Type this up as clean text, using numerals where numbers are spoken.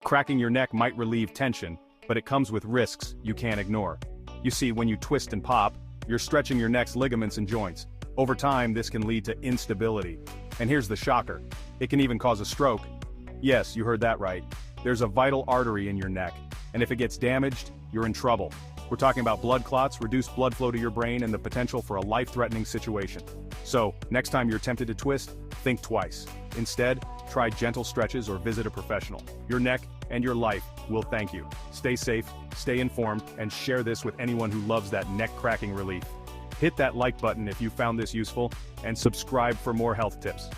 Cracking your neck might relieve tension, but it comes with risks you can't ignore. You see, when you twist and pop, you're stretching your neck's ligaments and joints. Over time, this can lead to instability. And here's the shocker. It can even cause a stroke. Yes, you heard that right. There's a vital artery in your neck, and if it gets damaged, you're in trouble. We're talking about blood clots, reduced blood flow to your brain, and the potential for a life-threatening situation. So, next time you're tempted to twist, think twice. Instead, try gentle stretches or visit a professional. Your neck and your life will thank you. Stay safe, stay informed, and share this with anyone who loves that neck-cracking relief. Hit that like button if you found this useful, and subscribe for more health tips.